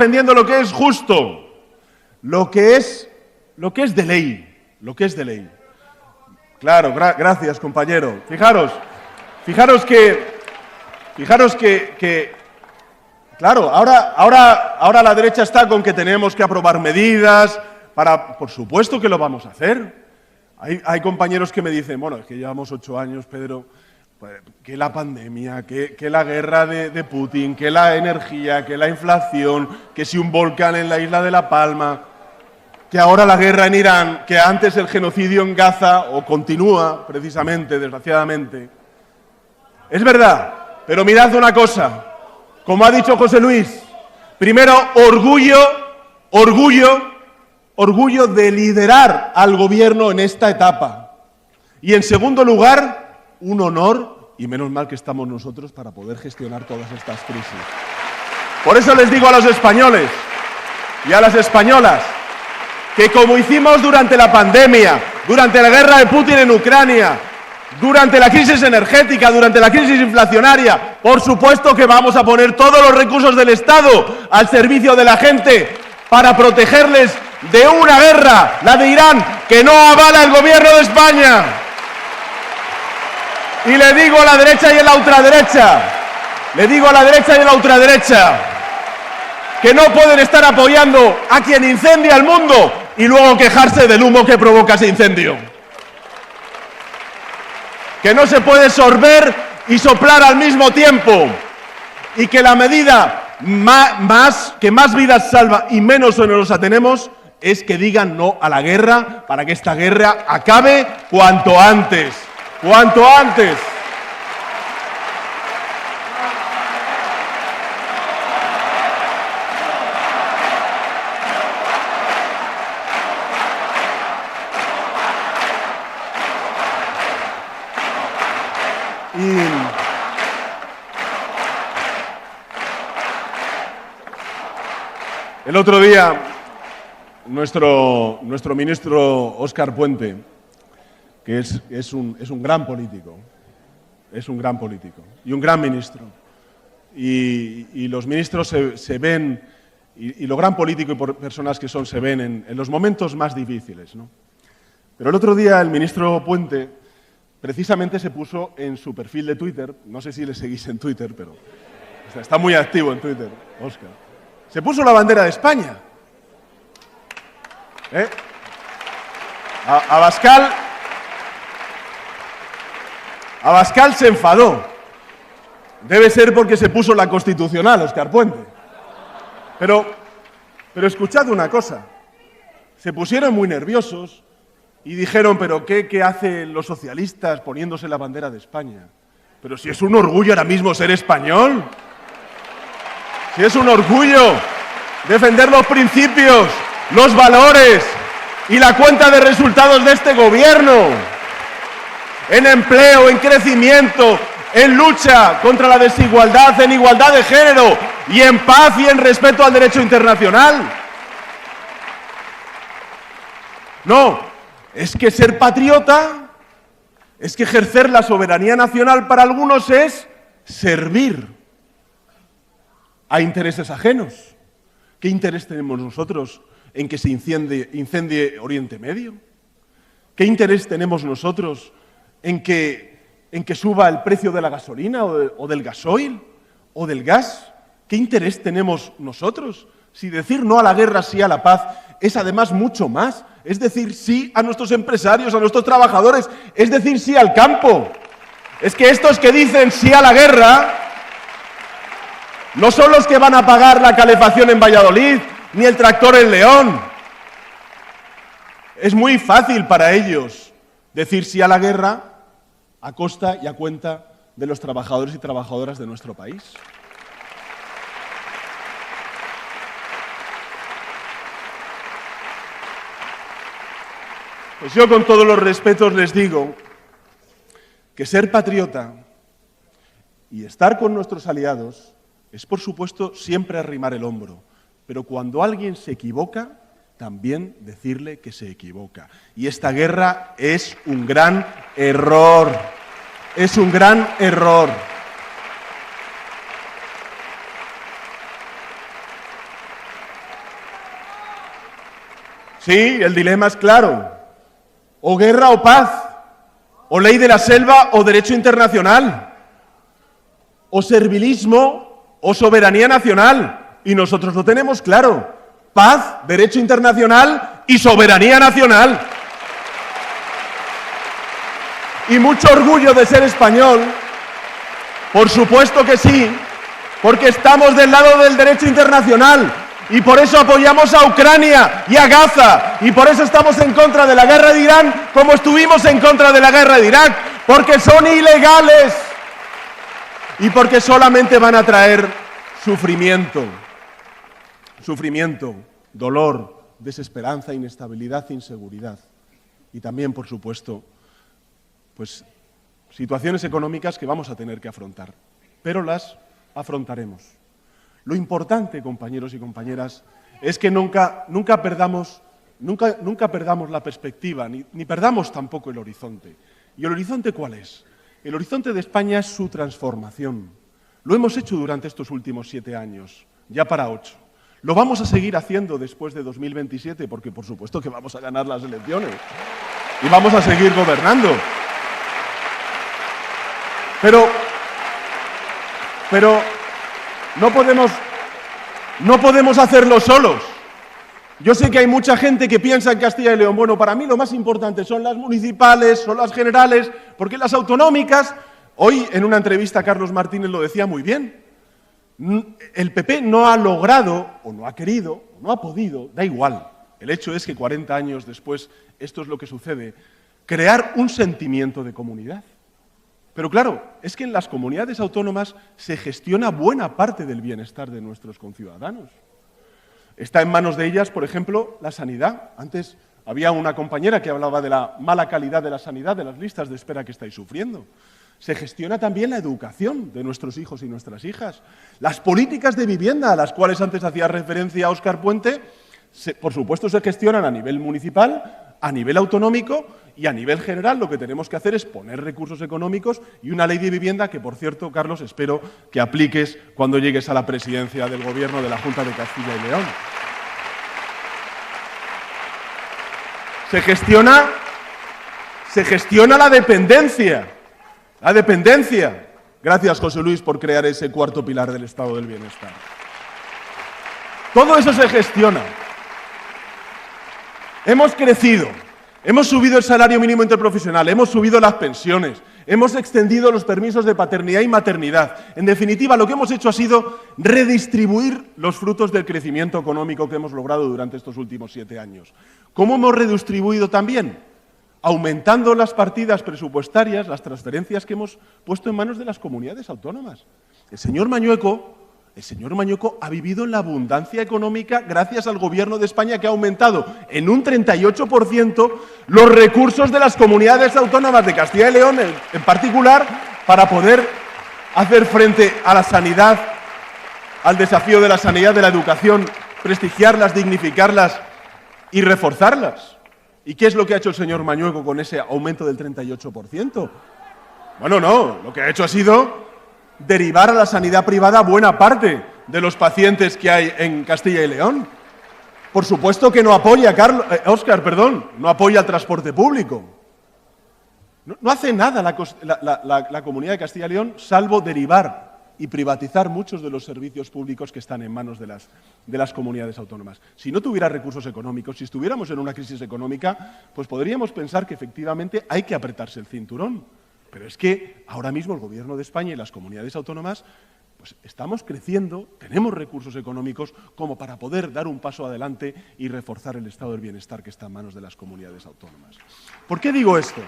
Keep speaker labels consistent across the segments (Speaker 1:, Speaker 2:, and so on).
Speaker 1: defendiendo lo que es justo, lo que es de ley, Claro, gracias, compañero. Fijaros que claro, ahora la derecha está con que tenemos que aprobar medidas para... Por supuesto que lo vamos a hacer. Hay compañeros que me dicen, bueno, es que llevamos 8 años, Pedro, que la pandemia, que la guerra de Putin, que la energía, que la inflación, que si un volcán en la isla de La Palma, que ahora la guerra en Irán, que antes el genocidio en Gaza, o continúa, precisamente, desgraciadamente. Es verdad, pero mirad una cosa, como ha dicho José Luis, primero, orgullo de liderar al gobierno en esta etapa. Y en segundo lugar, un honor, y menos mal que estamos nosotros para poder gestionar todas estas crisis. Por eso les digo a los españoles y a las españolas que como hicimos durante la pandemia, durante la guerra de Putin en Ucrania, durante la crisis energética, durante la crisis inflacionaria, por supuesto que vamos a poner todos los recursos del Estado al servicio de la gente para protegerles de una guerra, la de Irán, que no avala el gobierno de España. Y le digo a la derecha y a la ultraderecha, que no pueden estar apoyando a quien incendia el mundo y luego quejarse del humo que provoca ese incendio. Que no se puede sorber y soplar al mismo tiempo. Y que la medida que más vidas salva y menos onerosa tenemos es que digan no a la guerra para que esta guerra acabe cuanto antes. ¡Cuanto antes! Y el otro día, nuestro ministro Óscar Puente, que es un gran político, y un gran ministro. Y los ministros se ven, y lo gran político y por personas que son, se ven en los momentos más difíciles, ¿no? Pero el otro día el ministro Puente precisamente se puso en su perfil de Twitter, no sé si le seguís en Twitter, pero está muy activo en Twitter, Óscar. Se puso la bandera de España. Abascal se enfadó. Debe ser porque se puso la Constitucional, Óscar Puente. Pero escuchad una cosa. Se pusieron muy nerviosos y dijeron, ¿pero qué hacen los socialistas poniéndose la bandera de España? Pero si es un orgullo ahora mismo ser español. Si es un orgullo defender los principios, los valores y la cuenta de resultados de este gobierno. En empleo, en crecimiento, en lucha contra la desigualdad, en igualdad de género y en paz y en respeto al derecho internacional. No, es que ser patriota, es que ejercer la soberanía nacional para algunos es servir a intereses ajenos. ¿Qué interés tenemos nosotros en que se incendie Oriente Medio? ¿Qué interés tenemos nosotros en que suba el precio de la gasolina o del gasoil o del gas? ¿Qué interés tenemos nosotros? Si decir no a la guerra, sí a la paz, es además mucho más. Es decir sí a nuestros empresarios, a nuestros trabajadores, es decir sí al campo. Es que estos que dicen sí a la guerra no son los que van a pagar la calefacción en Valladolid, ni el tractor en León. Es muy fácil para ellos decir sí a la guerra a costa y a cuenta de los trabajadores y trabajadoras de nuestro país. Pues yo con todos los respetos les digo que ser patriota y estar con nuestros aliados es, por supuesto, siempre arrimar el hombro, pero cuando alguien se equivoca, también decirle que se equivoca. Y esta guerra es un gran error. Es un gran error. Sí, el dilema es claro. O guerra o paz. O ley de la selva o derecho internacional. O servilismo o soberanía nacional. Y nosotros lo tenemos claro. Paz, derecho internacional y soberanía nacional. Y mucho orgullo de ser español. Por supuesto que sí, porque estamos del lado del derecho internacional. Y por eso apoyamos a Ucrania y a Gaza. Y por eso estamos en contra de la guerra de Irán, como estuvimos en contra de la guerra de Irak. Porque son ilegales. Y porque solamente van a traer sufrimiento. Sufrimiento, dolor, desesperanza, inestabilidad, inseguridad. Y también, por supuesto, pues situaciones económicas que vamos a tener que afrontar. Pero las afrontaremos. Lo importante, compañeros y compañeras, es que nunca perdamos la perspectiva, ni perdamos tampoco el horizonte. ¿Y el horizonte cuál es? El horizonte de España es su transformación. Lo hemos hecho durante estos últimos 7 años, ya para 8. Lo vamos a seguir haciendo después de 2027, porque por supuesto que vamos a ganar las elecciones y vamos a seguir gobernando. Pero no podemos hacerlo solos. Yo sé que hay mucha gente que piensa en Castilla y León. Bueno, para mí lo más importante son las municipales, son las generales, porque las autonómicas, hoy en una entrevista Carlos Martínez lo decía muy bien, el PP no ha logrado, o no ha querido, o no ha podido, da igual. El hecho es que 40 años después, esto es lo que sucede, crear un sentimiento de comunidad. Pero claro, es que en las comunidades autónomas se gestiona buena parte del bienestar de nuestros conciudadanos. Está en manos de ellas, por ejemplo, la sanidad. Antes había una compañera que hablaba de la mala calidad de la sanidad, de las listas de espera que estáis sufriendo. Se gestiona también la educación de nuestros hijos y nuestras hijas. Las políticas de vivienda, a las cuales antes hacía referencia Óscar Puente, por supuesto se gestionan a nivel municipal, a nivel autonómico y a nivel general. Lo que tenemos que hacer es poner recursos económicos y una ley de vivienda que, por cierto, Carlos, espero que apliques cuando llegues a la presidencia del Gobierno de la Junta de Castilla y León. Se gestiona la dependencia. La dependencia. Gracias, José Luis, por crear ese cuarto pilar del estado del bienestar. Todo eso se gestiona. Hemos crecido, hemos subido el salario mínimo interprofesional, hemos subido las pensiones, hemos extendido los permisos de paternidad y maternidad. En definitiva, lo que hemos hecho ha sido redistribuir los frutos del crecimiento económico que hemos logrado durante estos últimos 7 años. ¿Cómo hemos redistribuido también? Aumentando las partidas presupuestarias, las transferencias que hemos puesto en manos de las comunidades autónomas. El señor Mañueco ha vivido en la abundancia económica gracias al Gobierno de España, que ha aumentado en un 38% los recursos de las comunidades autónomas de Castilla y León, en particular, para poder hacer frente a la sanidad, al desafío de la sanidad, de la educación, prestigiarlas, dignificarlas y reforzarlas. ¿Y qué es lo que ha hecho el señor Mañueco con ese aumento del 38%? Bueno, no, lo que ha hecho ha sido derivar a la sanidad privada buena parte de los pacientes que hay en Castilla y León. Por supuesto que no apoya, no apoya el transporte público. No hace nada la Comunidad de Castilla y León, salvo derivar y privatizar muchos de los servicios públicos que están en manos de las comunidades autónomas. Si no tuviera recursos económicos, si estuviéramos en una crisis económica, pues podríamos pensar que efectivamente hay que apretarse el cinturón. Pero es que ahora mismo el Gobierno de España y las comunidades autónomas pues estamos creciendo, tenemos recursos económicos como para poder dar un paso adelante y reforzar el estado del bienestar que está en manos de las comunidades autónomas. ¿Por qué digo esto?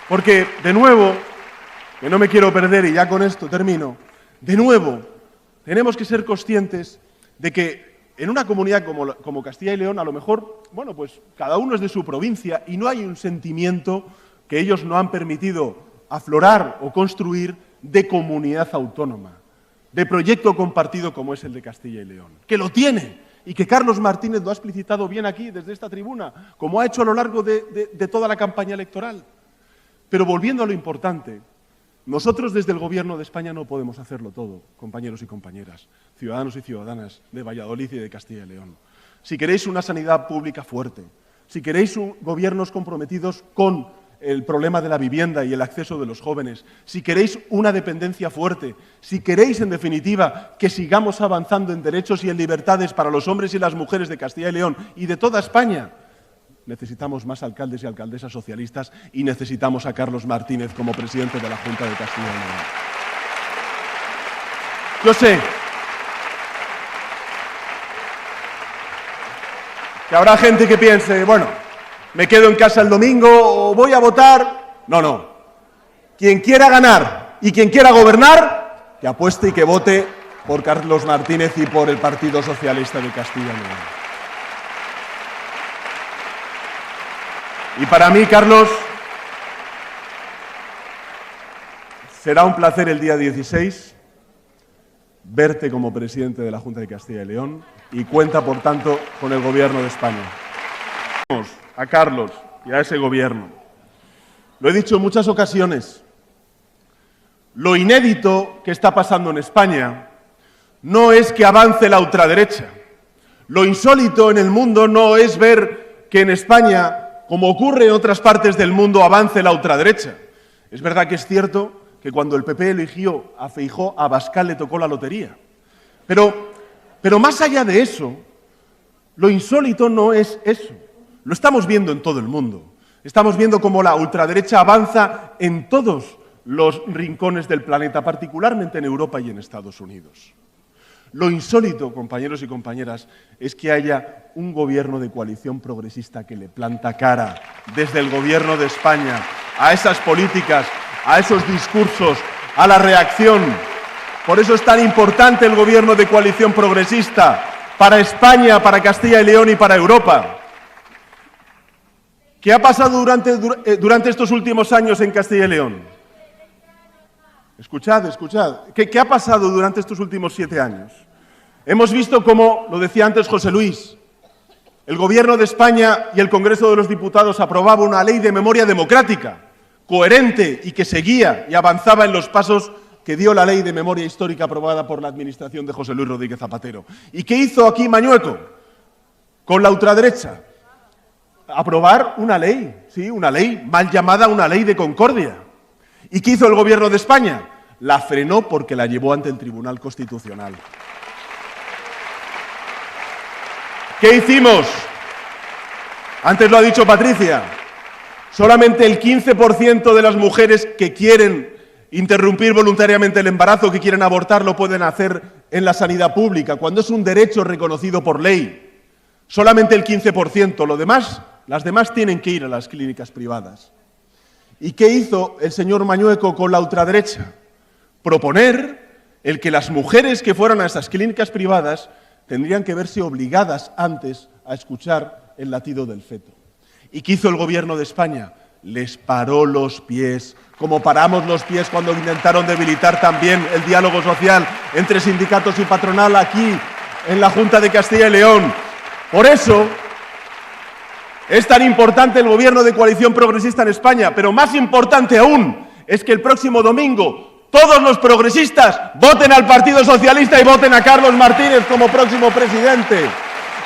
Speaker 1: Porque, de nuevo, que no me quiero perder y ya con esto termino, de nuevo, tenemos que ser conscientes de que en una comunidad como Castilla y León, a lo mejor, bueno, pues cada uno es de su provincia y no hay un sentimiento que ellos no han permitido aflorar o construir de comunidad autónoma, de proyecto compartido como es el de Castilla y León, que lo tiene y que Carlos Martínez lo ha explicitado bien aquí desde esta tribuna, como ha hecho a lo largo de toda la campaña electoral. Pero volviendo a lo importante, nosotros desde el Gobierno de España no podemos hacerlo todo, compañeros y compañeras, ciudadanos y ciudadanas de Valladolid y de Castilla y León. si queréis una sanidad pública fuerte, si queréis gobiernos comprometidos con el problema de la vivienda y el acceso de los jóvenes, si queréis una dependencia fuerte, si queréis, en definitiva, que sigamos avanzando en derechos y en libertades para los hombres y las mujeres de Castilla y León y de toda España, necesitamos más alcaldes y alcaldesas socialistas y necesitamos a Carlos Martínez como presidente de la Junta de Castilla y León. Yo sé que habrá gente que piense, bueno, me quedo en casa el domingo o voy a votar. No, no. Quien quiera ganar y quien quiera gobernar, que apueste y que vote por Carlos Martínez y por el Partido Socialista de Castilla y León. Y para mí, Carlos, será un placer el día 16 verte como presidente de la Junta de Castilla y León y cuenta, por tanto, con el Gobierno de España. A Carlos y a ese Gobierno. Lo he dicho en muchas ocasiones. Lo inédito que está pasando en España no es que avance la ultraderecha. Lo insólito en el mundo no es ver que en España, como ocurre en otras partes del mundo, avance la ultraderecha. Es verdad que es cierto que cuando el PP eligió a Feijóo, a Abascal le tocó la lotería. Pero más allá de eso, lo insólito no es eso. Lo estamos viendo en todo el mundo. Estamos viendo cómo la ultraderecha avanza en todos los rincones del planeta, particularmente en Europa y en Estados Unidos. Lo insólito, compañeros y compañeras, es que haya un gobierno de coalición progresista que le planta cara desde el Gobierno de España a esas políticas, a esos discursos, a la reacción. Por eso es tan importante el gobierno de coalición progresista para España, para Castilla y León y para Europa. ¿Qué ha pasado durante estos últimos años en Castilla y León? Escuchad. ¿Qué ha pasado durante estos últimos 7 años? Hemos visto cómo, lo decía antes José Luis, el Gobierno de España y el Congreso de los Diputados aprobaban una ley de memoria democrática, coherente y que seguía y avanzaba en los pasos que dio la ley de memoria histórica aprobada por la administración de José Luis Rodríguez Zapatero. ¿Y qué hizo aquí Mañueco con la ultraderecha? Aprobar una ley, sí, una ley mal llamada una ley de concordia. ¿Y qué hizo el Gobierno de España? La frenó porque la llevó ante el Tribunal Constitucional. ¿Qué hicimos? Antes lo ha dicho Patricia. Solamente el 15% de las mujeres que quieren interrumpir voluntariamente el embarazo, que quieren abortar, lo pueden hacer en la sanidad pública, cuando es un derecho reconocido por ley. Solamente el 15%. Las demás tienen que ir a las clínicas privadas. ¿Y qué hizo el señor Mañueco con la ultraderecha? Proponer el que las mujeres que fueran a esas clínicas privadas tendrían que verse obligadas antes a escuchar el latido del feto. ¿Y qué hizo el Gobierno de España? Les paró los pies, como paramos los pies cuando intentaron debilitar también el diálogo social entre sindicatos y patronal aquí, en la Junta de Castilla y León. Por eso es tan importante el Gobierno de coalición progresista en España, pero más importante aún es que el próximo domingo todos los progresistas voten al Partido Socialista y voten a Carlos Martínez como próximo presidente.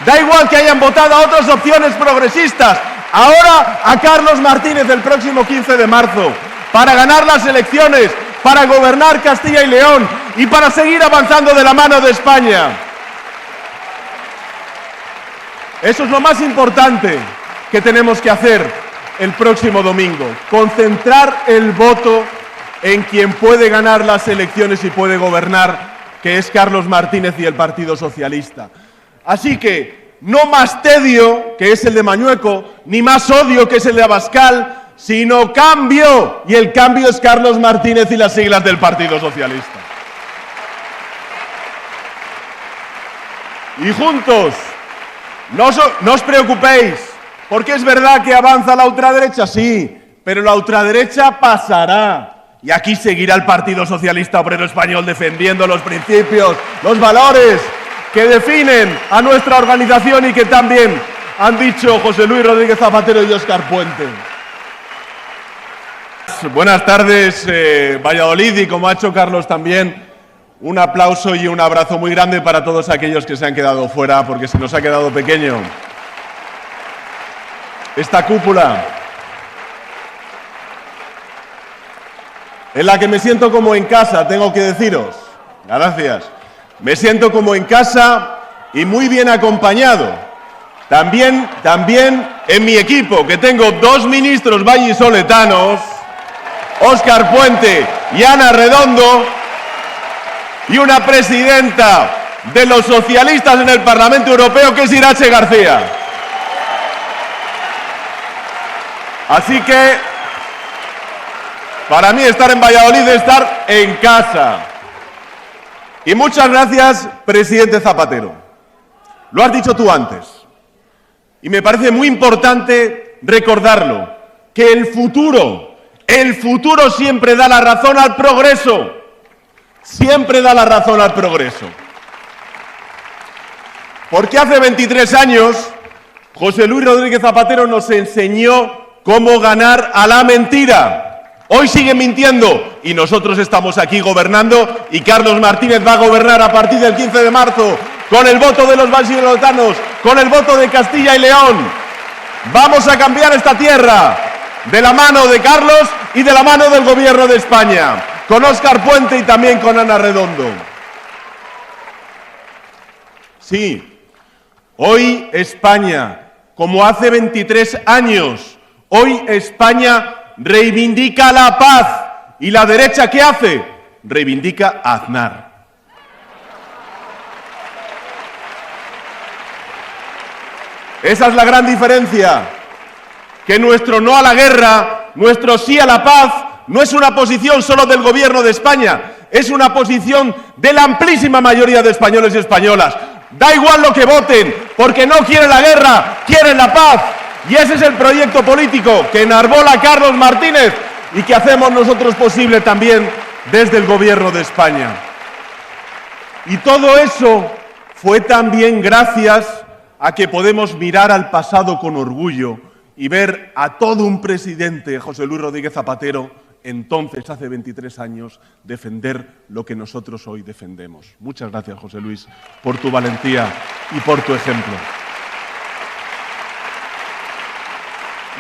Speaker 1: Da igual que hayan votado a otras opciones progresistas, ahora a Carlos Martínez el próximo 15 de marzo, para ganar las elecciones, para gobernar Castilla y León y para seguir avanzando de la mano de España. Eso es lo más importante que tenemos que hacer el próximo domingo, concentrar el voto en quien puede ganar las elecciones y puede gobernar, que es Carlos Martínez y el Partido Socialista. Así que no más tedio, que es el de Mañueco, ni más odio, que es el de Abascal, sino cambio, y el cambio es Carlos Martínez y las siglas del Partido Socialista. Y juntos, no os preocupéis, porque es verdad que avanza la ultraderecha, sí, pero la ultraderecha pasará. Y aquí seguirá el Partido Socialista Obrero Español defendiendo los principios, los valores que definen a nuestra organización y que también han dicho José Luis Rodríguez Zapatero y Óscar Puente. Buenas tardes, Valladolid, y como ha hecho Carlos también, Un aplauso y un abrazo muy grande para todos aquellos que se han quedado fuera, porque se nos ha quedado pequeño esta cúpula, en la que me siento como en casa, tengo que deciros. Gracias. Me siento como en casa y muy bien acompañado. También en mi equipo, que tengo 2 ministros vallisoletanos, Óscar Puente y Ana Redondo, y una presidenta de los socialistas en el Parlamento Europeo, que es Irache García. Así que, para mí, estar en Valladolid es estar en casa. Y muchas gracias, presidente Zapatero. Lo has dicho tú antes. Y me parece muy importante recordarlo, que el futuro siempre da la razón al progreso. Siempre da la razón al progreso. Porque hace 23 años, José Luis Rodríguez Zapatero nos enseñó cómo ganar a la mentira. Hoy sigue mintiendo y nosotros estamos aquí gobernando, y Carlos Martínez va a gobernar a partir del 15 de marzo con el voto de los vallisoletanos, con el voto de Castilla y León. Vamos a cambiar esta tierra de la mano de Carlos y de la mano del Gobierno de España, con Óscar Puente y también con Ana Redondo. Sí, hoy España, como hace 23 años, hoy España reivindica la paz. ¿Y la derecha qué hace? Reivindica a Aznar. Esa es la gran diferencia, que nuestro no a la guerra, nuestro sí a la paz, no es una posición solo del Gobierno de España, es una posición de la amplísima mayoría de españoles y españolas. Da igual lo que voten, porque no quieren la guerra, quieren la paz. Y ese es el proyecto político que enarbola Carlos Martínez y que hacemos nosotros posible también desde el Gobierno de España. Y todo eso fue también gracias a que podemos mirar al pasado con orgullo y ver a todo un presidente, José Luis Rodríguez Zapatero, entonces, hace 23 años, defender lo que nosotros hoy defendemos. Muchas gracias, José Luis, por tu valentía y por tu ejemplo.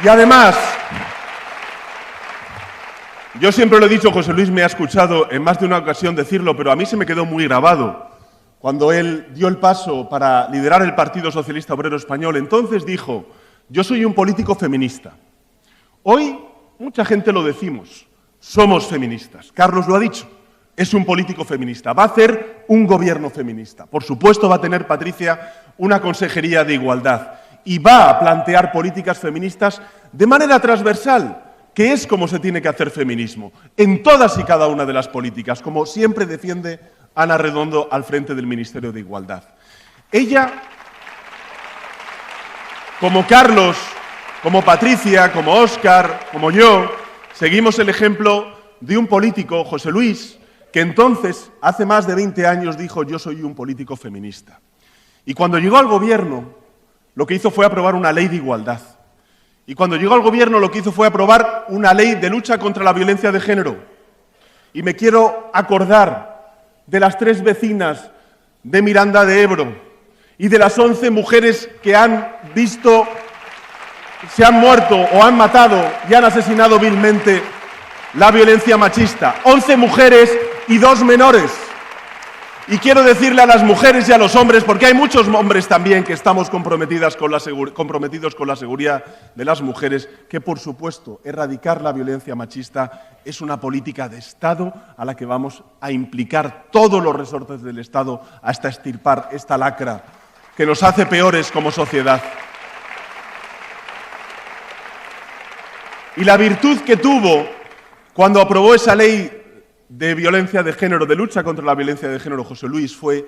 Speaker 1: Y además, yo siempre lo he dicho, José Luis me ha escuchado en más de una ocasión decirlo, pero a mí se me quedó muy grabado. Cuando él dio el paso para liderar el Partido Socialista Obrero Español, entonces dijo: yo soy un político feminista. Hoy mucha gente lo decimos, somos feministas. Carlos lo ha dicho, es un político feminista. Va a hacer un gobierno feminista. Por supuesto va a tener, Patricia, una consejería de igualdad y va a plantear políticas feministas de manera transversal, que es como se tiene que hacer feminismo, en todas y cada una de las políticas, como siempre defiende Ana Redondo al frente del Ministerio de Igualdad. Ella, como Carlos, como Patricia, como Óscar, como yo, seguimos el ejemplo de un político, José Luis, que entonces, hace más de 20 años, dijo: yo soy un político feminista. Y cuando llegó al gobierno, lo que hizo fue aprobar una ley de igualdad. Y cuando llegó al gobierno, lo que hizo fue aprobar una ley de lucha contra la violencia de género. Y me quiero acordar de las 3 vecinas de Miranda de Ebro y de las 11 mujeres que se han muerto o han matado y han asesinado vilmente la violencia machista. 11 mujeres y 2 menores. Y quiero decirle a las mujeres y a los hombres, porque hay muchos hombres también que estamos comprometidos con la seguridad de las mujeres, que por supuesto erradicar la violencia machista es una política de Estado a la que vamos a implicar todos los resortes del Estado hasta extirpar esta lacra que nos hace peores como sociedad. Y la virtud que tuvo cuando aprobó esa ley de violencia de género, de lucha contra la violencia de género, José Luis, fue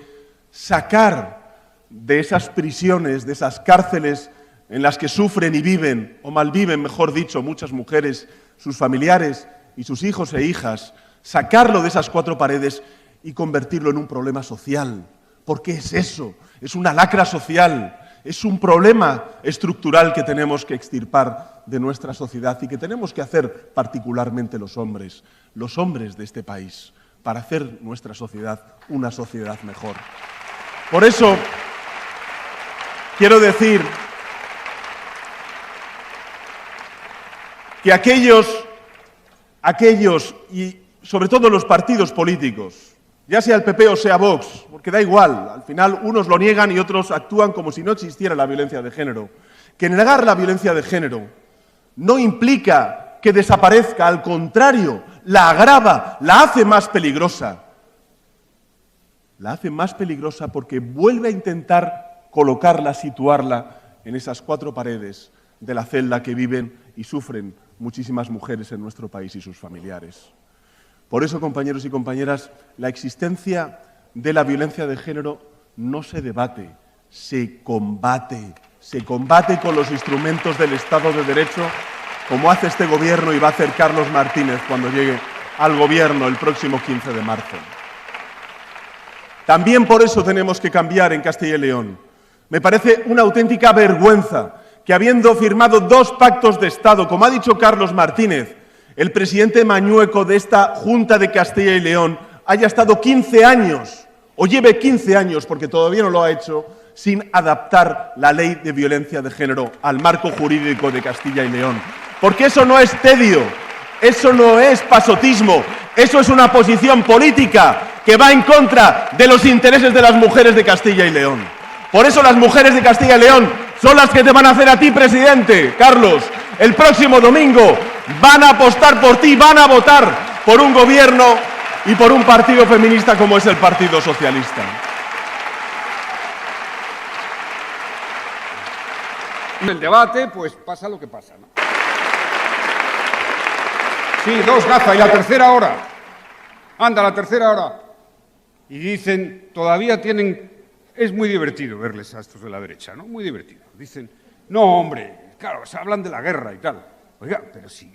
Speaker 1: sacar de esas prisiones, de esas cárceles en las que sufren y viven, o malviven, mejor dicho, muchas mujeres, sus familiares y sus hijos e hijas, sacarlo de esas 4 paredes y convertirlo en un problema social. Porque es eso, es una lacra social, es un problema estructural que tenemos que extirpar de nuestra sociedad y que tenemos que hacer particularmente los hombres de este país. para hacer nuestra sociedad una sociedad mejor. Por eso, quiero decir que aquellos y sobre todo los partidos políticos, ya sea el PP o sea Vox, porque da igual, al final unos lo niegan y otros actúan como si no existiera la violencia de género, que negar la violencia de género no implica que desaparezca, al contrario, la agrava, la hace más peligrosa. La hace más peligrosa porque vuelve a intentar colocarla, situarla en esas cuatro paredes de la celda que viven y sufren muchísimas mujeres en nuestro país y sus familiares. Por eso, compañeros y compañeras, la existencia de la violencia de género no se debate, se combate. Se combate con los instrumentos del Estado de Derecho, como hace este Gobierno y va a hacer Carlos Martínez cuando llegue al Gobierno el próximo 15 de marzo. También por eso tenemos que cambiar en Castilla y León. Me parece una auténtica vergüenza que, habiendo firmado 2 pactos de Estado, como ha dicho Carlos Martínez, el presidente mañueco de esta Junta de Castilla y León haya estado 15 años, o lleve 15 años, porque todavía no lo ha hecho, sin adaptar la ley de violencia de género al marco jurídico de Castilla y León. Porque eso no es tedio, eso no es pasotismo, eso es una posición política que va en contra de los intereses de las mujeres de Castilla y León. Por eso las mujeres de Castilla y León son las que te van a hacer a ti, presidente, Carlos. El próximo domingo van a apostar por ti, van a votar por un gobierno y por un partido feminista como es el Partido Socialista.
Speaker 2: En el debate, pues pasa lo que pasa, ¿no? Sí, 2 gafas y la tercera hora. Anda, la tercera hora. Y dicen, todavía tienen... Es muy divertido verles a estos de la derecha, ¿no? Muy divertido. Dicen, no, hombre, claro, se hablan de la guerra y tal. Oiga, pero si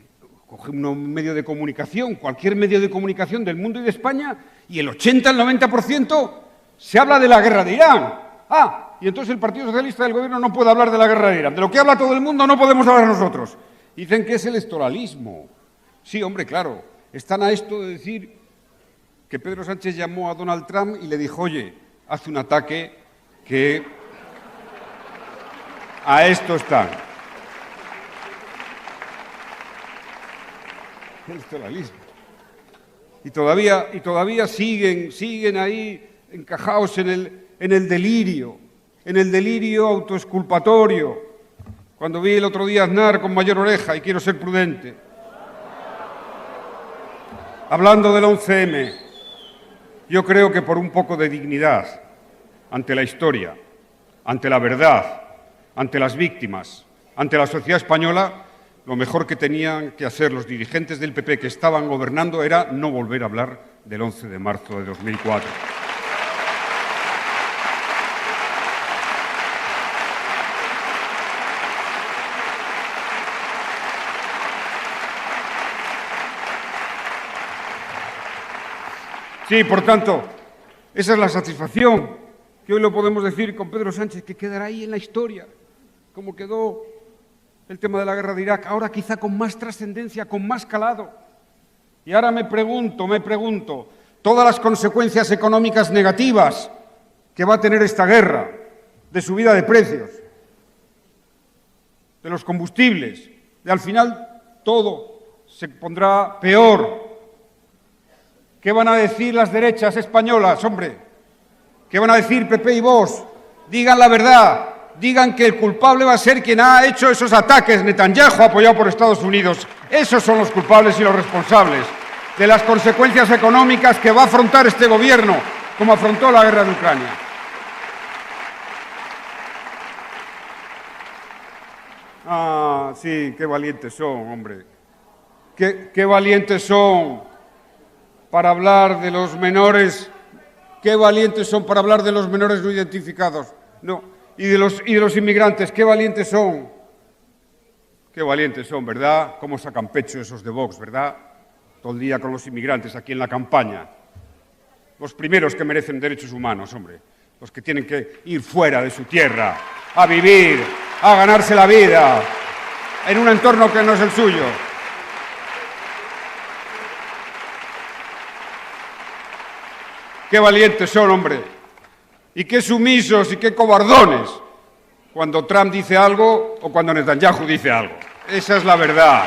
Speaker 2: coge un medio de comunicación, cualquier medio de comunicación del mundo y de España, y el 80, el 90% se habla de la guerra de Irán. Ah, y entonces el Partido Socialista del Gobierno no puede hablar de la guerra de Irán. De lo que habla todo el mundo no podemos hablar nosotros. Dicen que es electoralismo. Sí, hombre, claro. Están a esto de decir que Pedro Sánchez llamó a Donald Trump y le dijo, oye, hace un ataque que a esto están. Electoralismo. Y todavía siguen ahí encajados en el delirio autoexculpatorio. Cuando vi el otro día a Aznar con mayor oreja, y quiero ser prudente, hablando del 11M, yo creo que por un poco de dignidad ante la historia, ante la verdad, ante las víctimas, ante la sociedad española, lo mejor que tenían que hacer los dirigentes del PP que estaban gobernando era no volver a hablar del 11 de marzo de 2004. Sí, por tanto, esa es la satisfacción que hoy lo podemos decir con Pedro Sánchez, que quedará ahí en la historia, como quedó el tema de la guerra de Irak, ahora quizá con más trascendencia, con más calado. Y ahora me pregunto, todas las consecuencias económicas negativas que va a tener esta guerra, de subida de precios, de los combustibles, de al final todo se pondrá peor. ¿Qué van a decir las derechas españolas, hombre? ¿Qué van a decir PP y Vox? Digan la verdad, digan que el culpable va a ser quien ha hecho esos ataques, Netanyahu, apoyado por Estados Unidos. Esos son los culpables y los responsables de las consecuencias económicas que va a afrontar este gobierno, como afrontó la guerra de Ucrania. Ah, sí, qué valientes son, hombre. Qué valientes son para hablar de los menores, qué valientes son para hablar de los menores no identificados, no, y de los inmigrantes, qué valientes son, ¿verdad? Cómo sacan pecho esos de Vox, ¿verdad? Todo el día con los inmigrantes aquí en la campaña. Los primeros que merecen derechos humanos, hombre, los que tienen que ir fuera de su tierra, a vivir, a ganarse la vida, en un entorno que no es el suyo. Qué valientes son, hombre. Y qué sumisos y qué cobardones cuando Trump dice algo o cuando Netanyahu dice algo. Esa es la verdad.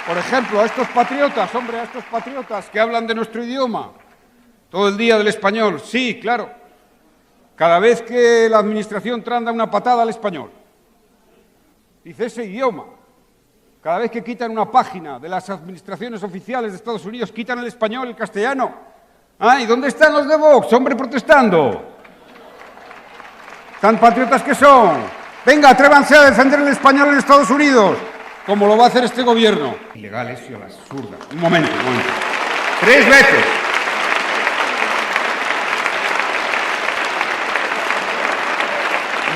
Speaker 2: Por ejemplo, a estos patriotas, hombre, a estos patriotas que hablan de nuestro idioma todo el día del español. Sí, claro. Cada vez que la administración Trump da una patada al español, dice ese idioma. Cada vez que quitan una página de las administraciones oficiales de Estados Unidos, quitan el español, el castellano. ¿Y dónde están los de Vox, hombre, protestando? ¿Tan patriotas que son? Venga, atrévanse a defender el español en Estados Unidos, como lo va a hacer este gobierno. Ilegal eso, la absurda. Un momento. 3 veces.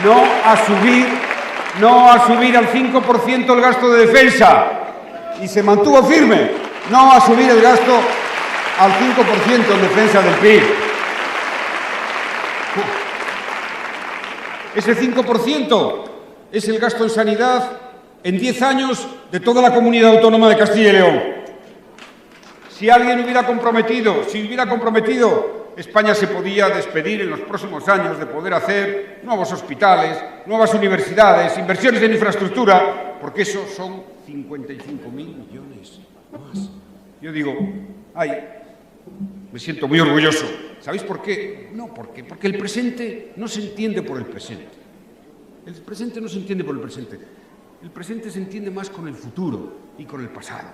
Speaker 2: No a subir al 5% el gasto de defensa. Y se mantuvo firme. No a subir el gasto al 5% en defensa del PIB. Ese 5% es el gasto en sanidad en 10 años de toda la comunidad autónoma de Castilla y León. Si alguien hubiera comprometido, España se podía despedir en los próximos años de poder hacer nuevos hospitales, nuevas universidades, inversiones en infraestructura, porque eso son 55.000 millones más. Yo digo, me siento muy orgulloso. ¿Sabéis por qué? No, porque el presente no se entiende por el presente. El presente no se entiende por el presente. El presente se entiende más con el futuro y con el pasado.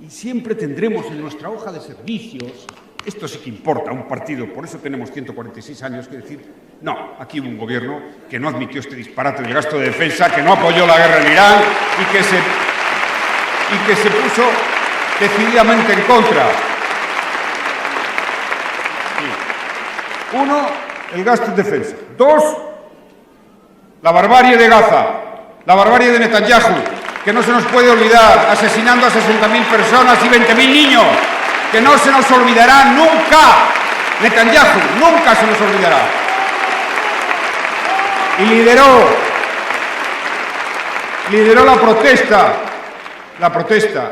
Speaker 2: Y siempre tendremos en nuestra hoja de servicios, esto sí que importa a un partido, por eso tenemos 146 años, que decir, no, aquí hubo un gobierno que no admitió este disparate del gasto de defensa, que no apoyó la guerra en Irán y que se puso decididamente en contra. Sí. 1, el gasto en defensa. 2, la barbarie de Gaza, la barbarie de Netanyahu, que no se nos puede olvidar, asesinando a 60.000 personas y 20.000 niños, que no se nos olvidará nunca. Netanyahu nunca se nos olvidará. Y lideró la protesta.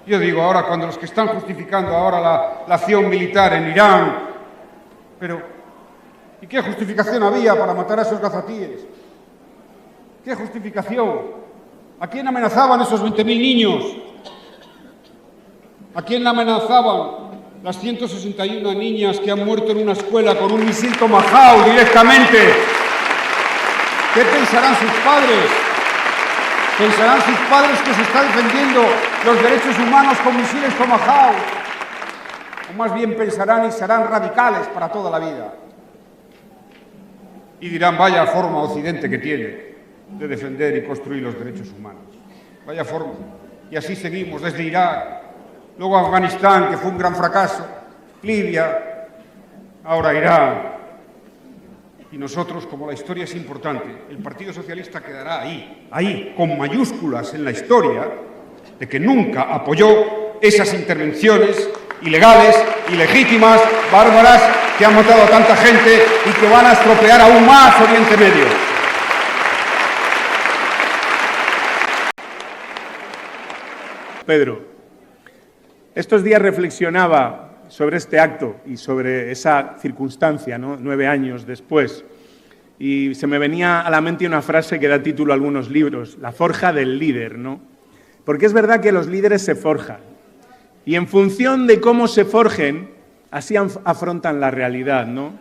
Speaker 2: Yo digo ahora, cuando los que están justificando ahora la acción militar en Irán, pero ¿y qué justificación había para matar a esos gazatíes? ¿Qué justificación? ¿A quién amenazaban esos 20.000 niños? ¿A quién la amenazaban las 161 niñas que han muerto en una escuela con un misil Tomahawk directamente? ¿Qué pensarán sus padres? ¿Pensarán sus padres que se está defendiendo los derechos humanos con misiles Tomahawk? O más bien pensarán y serán radicales para toda la vida. Y dirán, vaya forma Occidente que tiene de defender y construir los derechos humanos. Vaya forma. Y así seguimos desde Irak, luego Afganistán, que fue un gran fracaso, Libia, ahora Irán. Y nosotros, como la historia es importante, el Partido Socialista quedará ahí, con mayúsculas en la historia, de que nunca apoyó esas intervenciones ilegales, ilegítimas, bárbaras, que han matado a tanta gente y que van a estropear aún más Oriente Medio.
Speaker 3: Pedro, estos días reflexionaba sobre este acto y sobre esa circunstancia, ¿no? 9 años después, y se me venía a la mente una frase que da título a algunos libros, la forja del líder, ¿no? Porque es verdad que los líderes se forjan, y en función de cómo se forjen, así afrontan la realidad, ¿no?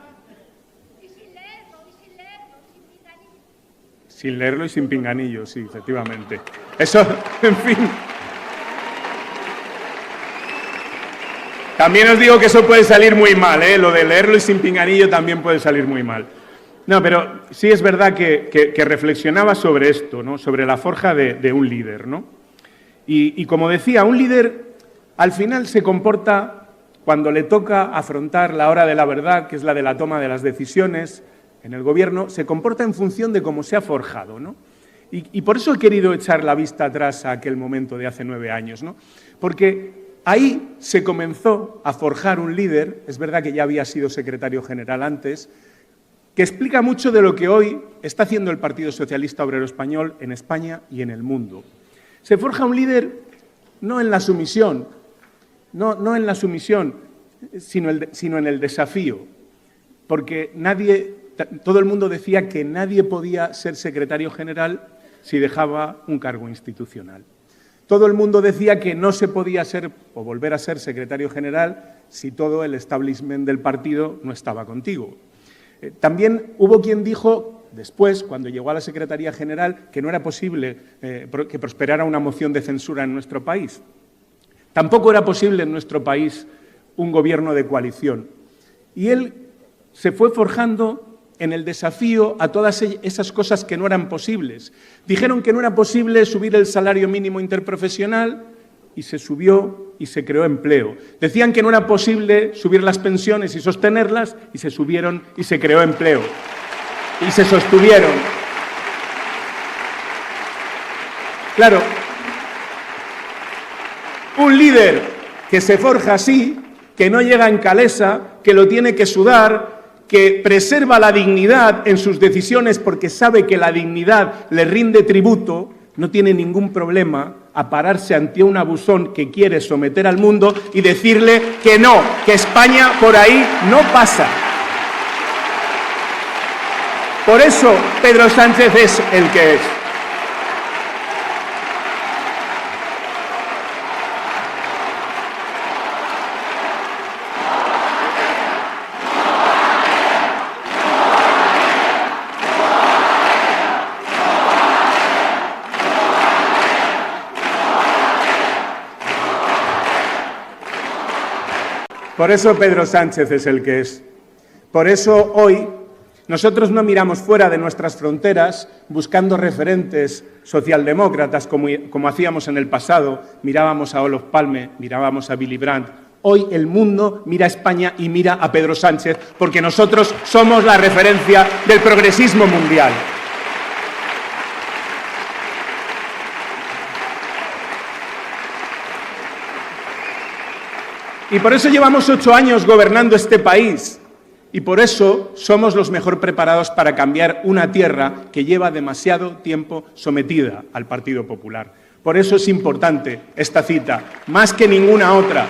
Speaker 4: Y sin leerlo, sin pinganillo.
Speaker 3: Sin leerlo y sin pinganillo, sí, efectivamente. Eso, en fin. También os digo que eso puede salir muy mal, ¿eh? Lo de leerlo y sin pinganillo también puede salir muy mal. No, pero sí es verdad que reflexionaba sobre esto, ¿no? Sobre la forja de un líder, ¿no? Y como decía, un líder al final se comporta cuando le toca afrontar la hora de la verdad, que es la de la toma de las decisiones en el gobierno, se comporta en función de cómo se ha forjado, ¿no? Y por eso he querido echar la vista atrás a aquel momento de hace 9 años, ¿no? Porque ahí se comenzó a forjar un líder, es verdad que ya había sido secretario general antes, que explica mucho de lo que hoy está haciendo el Partido Socialista Obrero Español en España y en el mundo. Se forja un líder no en la sumisión, no en la sumisión, sino en el desafío, porque todo el mundo decía que nadie podía ser secretario general si dejaba un cargo institucional. Todo el mundo decía que no se podía ser o volver a ser secretario general si todo el establishment del partido no estaba contigo. También hubo quien dijo, después, cuando llegó a la Secretaría General, que no era posible que prosperara una moción de censura en nuestro país. Tampoco era posible en nuestro país un gobierno de coalición. Y él se fue forjando en el desafío a todas esas cosas que no eran posibles. Dijeron que no era posible subir el salario mínimo interprofesional y se subió y se creó empleo. Decían que no era posible subir las pensiones y sostenerlas y se subieron y se creó empleo. Y se sostuvieron. Claro, un líder que se forja así, que no llega en calesa, que lo tiene que sudar, que preserva la dignidad en sus decisiones porque sabe que la dignidad le rinde tributo, no tiene ningún problema a pararse ante un abusón que quiere someter al mundo y decirle que no, que España por ahí no pasa. Por eso Pedro Sánchez es el que es. Por eso Pedro Sánchez es el que es. Por eso hoy nosotros no miramos fuera de nuestras fronteras buscando referentes socialdemócratas como hacíamos en el pasado. Mirábamos a Olof Palme, mirábamos a Willy Brandt. Hoy el mundo mira a España y mira a Pedro Sánchez porque nosotros somos la referencia del progresismo mundial. Y por eso llevamos 8 años gobernando este país y por eso somos los mejor preparados para cambiar una tierra que lleva demasiado tiempo sometida al Partido Popular. Por eso es importante esta cita, más que ninguna otra,